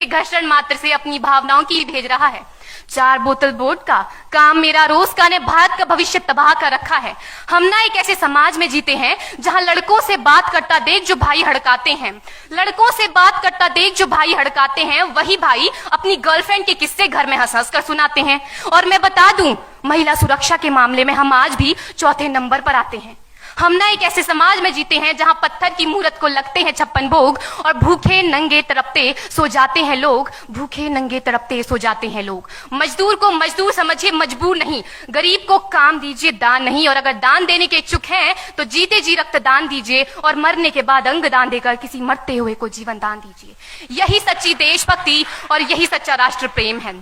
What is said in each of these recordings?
घर्षण मात्र से अपनी भावनाओं की भेज रहा है। 4 बोतल वोट का काम मेरा रोज का ने भारत का भविष्य तबाह कर रखा है। हम ना एक ऐसे समाज में जीते हैं जहां लड़कों से बात करता देख जो भाई हड़काते हैं, लड़कों से बात करता देख जो भाई हड़काते हैं, वही भाई अपनी गर्लफ्रेंड के किस्से घर में हंस हंस कर सुनाते हैं। और मैं बता दूं, महिला सुरक्षा के मामले में हम आज भी चौथे नंबर पर आते हैं। हम ना एक ऐसे समाज में जीते हैं जहां पत्थर की मूरत को लगते हैं 56 भोग और भूखे नंगे तड़पते सो जाते हैं लोग, भूखे नंगे तड़पते सो जाते हैं लोग। मजदूर को मजदूर समझिए, मजबूर नहीं। गरीब को काम दीजिए, दान नहीं। और अगर दान देने के इच्छुक हैं तो जीते जी रक्तदान दीजिए और मरने के बाद अंग दान देकर किसी मरते हुए को जीवन दान दीजिए। यही सच्ची देशभक्ति और यही सच्चा राष्ट्र प्रेम है।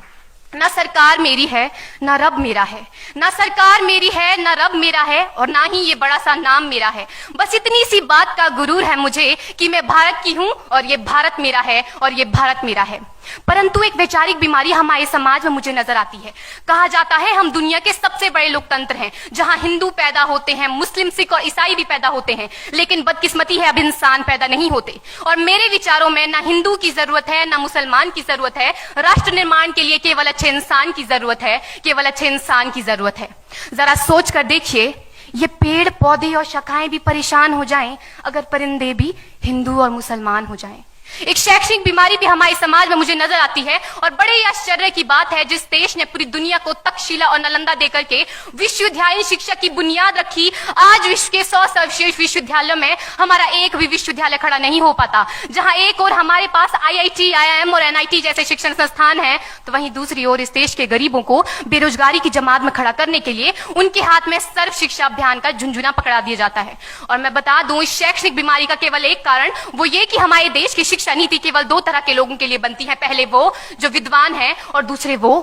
ना सरकार मेरी है ना रब मेरा है, ना सरकार मेरी है ना रब मेरा है, और ना ही ये बड़ा सा नाम मेरा है। बस इतनी सी बात का गुरूर है मुझे कि मैं भारत की हूं और ये भारत मेरा है और ये भारत मेरा है। परंतु एक वैचारिक बीमारी हमारे समाज में मुझे नजर आती है। कहा जाता है हम दुनिया के सबसे बड़े लोकतंत्र हैं, जहां हिंदू पैदा होते हैं, मुस्लिम, सिख और ईसाई भी पैदा होते हैं, लेकिन बदकिस्मती है अब इंसान पैदा नहीं होते। और मेरे विचारों में ना हिंदू की जरूरत है ना मुसलमान की जरूरत है। राष्ट्र निर्माण के लिए केवल अच्छे इंसान की जरूरत है, केवल अच्छे इंसान की जरूरत है। जरा सोच कर देखिए, ये पेड़ पौधे और शाखाएं भी परेशान हो जाएं अगर परिंदे भी हिंदू और मुसलमान हो जाएं। एक शैक्षणिक बीमारी भी हमारे समाज में मुझे नजर आती है, और बड़े ही आश्चर्य की बात है, जिस देश ने पूरी दुनिया को तक्षशिला और नालंदा देकर के विश्वविद्यालय शिक्षा की बुनियाद रखी, आज विश्व के 100 सर्वश्रेष्ठ विश्वविद्यालयों में हमारा एक भी विश्वविद्यालय खड़ा नहीं हो पाता। जहां एक और हमारे पास IIT, IIM और NIT जैसे शिक्षण संस्थान हैं, तो वहीं दूसरी ओर इस देश के गरीबों को बेरोजगारी की जमात में खड़ा करने के लिए उनके हाथ में सर्व शिक्षा अभियान का झुंझुना पकड़ा दिया जाता है। और मैं बता दूं, इस शैक्षणिक बीमारी का केवल एक कारण वो ये कि हमारे देश की शिक्षा नीति केवल 2 तरह के लोगों के लिए बनती है। पहले वो जो विद्वान हैं और दूसरे वो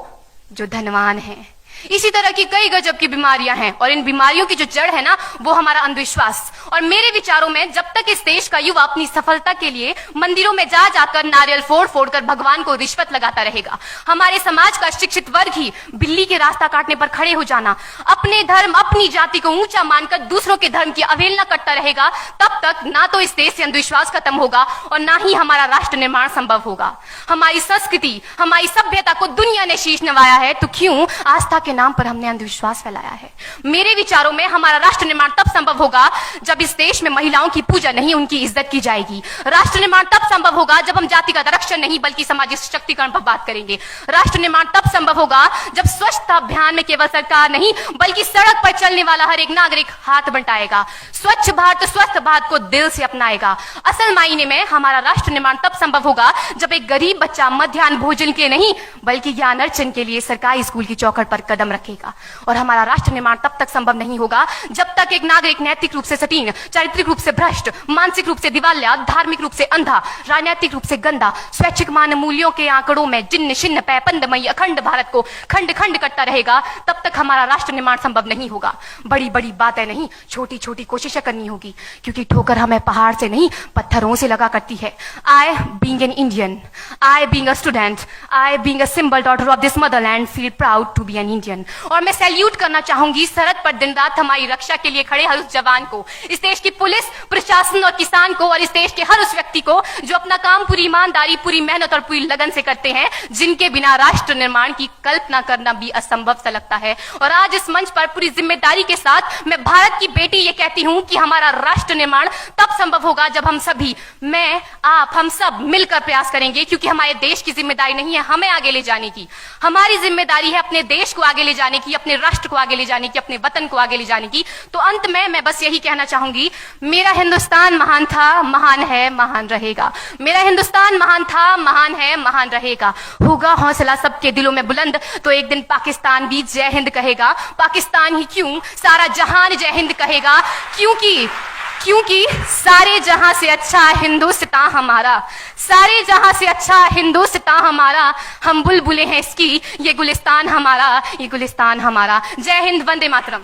जो धनवान हैं। इसी तरह की कई गजब की बीमारियां हैं, और इन बीमारियों की जो जड़ है ना, वो हमारा अंधविश्वास। और मेरे विचारों में जब तक इस देश का युवा अपनी सफलता के लिए मंदिरों में जा जाकर नारियल फोड़ फोड़ कर भगवान को रिश्वत लगाता रहेगा, हमारे समाज का शिक्षित वर्ग ही बिल्ली के रास्ता काटने पर खड़े हो जाना, अपने धर्म अपनी जाति को ऊंचा मानकर दूसरों के धर्म की अवहेलना करता रहेगा, तब तक ना तो इस देश से अंधविश्वास खत्म होगा और ना ही हमारा राष्ट्र निर्माण संभव होगा। हमारी संस्कृति, हमारी सभ्यता को दुनिया ने शीश नवाया है, तो क्यों आस्था के नाम पर हमने अंधविश्वास फैलाया है? मेरे विचारों में हमारा राष्ट्र निर्माण तब संभव होगा जब इस देश में महिलाओं की पूजा नहीं, उनकी इज्जत की जाएगी। राष्ट्र निर्माण तब संभव होगा जब हम जाति का आरक्षण नहीं बल्कि सामाजिक सशक्तिकरण पर बात करेंगे। राष्ट्र निर्माण तब संभव होगा जब स्वच्छता अभियान में केवल सरकार नहीं बल्कि सड़क पर चलने वाला हर एक नागरिक हाथ बंटाएगा, स्वच्छ भारत स्वस्थ भारत को दिल से अपनाएगा। असल मायने में हमारा राष्ट्र निर्माण तब संभव होगा जब एक गरीब बच्चा मध्याह्न भोजन के नहीं बल्कि ज्ञान अर्जन के लिए सरकारी स्कूल की चौखट पर कदम रखेगा। और हमारा राष्ट्र निर्माण तब तक संभव नहीं होगा जब तक एक नागरिक नैतिक रूप से सटीन, चारित्रिक रूप से भ्रष्ट, मानसिक रूप से दिवालिया, धार्मिक रूप से अंधा, राजनीतिक रूप से गंदा, स्वैच्छिक मान मूल्यों के आंकड़ों में जिन्न शिन्न पैपंदमयी अखंड भारत को खंड खंड करता रहेगा, तब तक हमारा राष्ट्र निर्माण संभव नहीं होगा। बड़ी बड़ी बातें नहीं, छोटी छोटी कोशिशें करनी होगी, क्योंकि ठोकर हमें पहाड़ से नहीं पत्थरों से लगा करती है। I being an Indian, I being a student, I being a symbol daughter of this motherland feel proud to be an Indian। और मैं सैल्यूट करना चाहूंगी सरहद पर दिन रात हमारी रक्षा के लिए खड़े हर उस जवान को, इस देश की पुलिस, प्रशासन और किसान को, और इस देश के हर उस व्यक्ति को जो अपना काम पूरी ईमानदारी, पूरी मेहनत और पूरी लगन से करते हैं, जिनके बिना राष्ट्र निर्माण की कल्पना करना भी असंभव सा लगता है। और आज इस मंच पर पूरी जिम्मेदारी के साथ मैं भारत की बेटी ये कहती हूं कि हमारा राष्ट्र निर्माण तब संभव होगा जब हम सभी, मैं, आप, हम सब मिलकर प्रयास करेंगे, क्योंकि हमारे देश की जिम्मेदारी नहीं है हमें आगे ले जाने की, हमारी जिम्मेदारी है अपने देश को आगे ले जाने की, अपने राष्ट्र को आगे ले जाने की, अपने वतन को आगे ले जाने की। तो अंत में मैं बस यही कहना चाहूंगी, मेरा हिंदुस्तान महान था, महान है, महान रहेगा। मेरा हिंदुस्तान महान था, महान है, महान रहेगा। होगा हौसला सबके दिलों में बुलंद तो एक दिन पाकिस्तान भी जय हिंद कहेगा। पाकिस्तान ही क्यों, सारा जहान जय हिंद कहेगा, क्योंकि सारे जहां से अच्छा हिंदुस्तान हमारा, सारे जहां से अच्छा हिंदुस्तान हमारा, हम बुलबुलें हैं इसकी, ये गुलिस्तान हमारा, ये गुलिस्तान हमारा। जय हिंद, वंदे मातरम।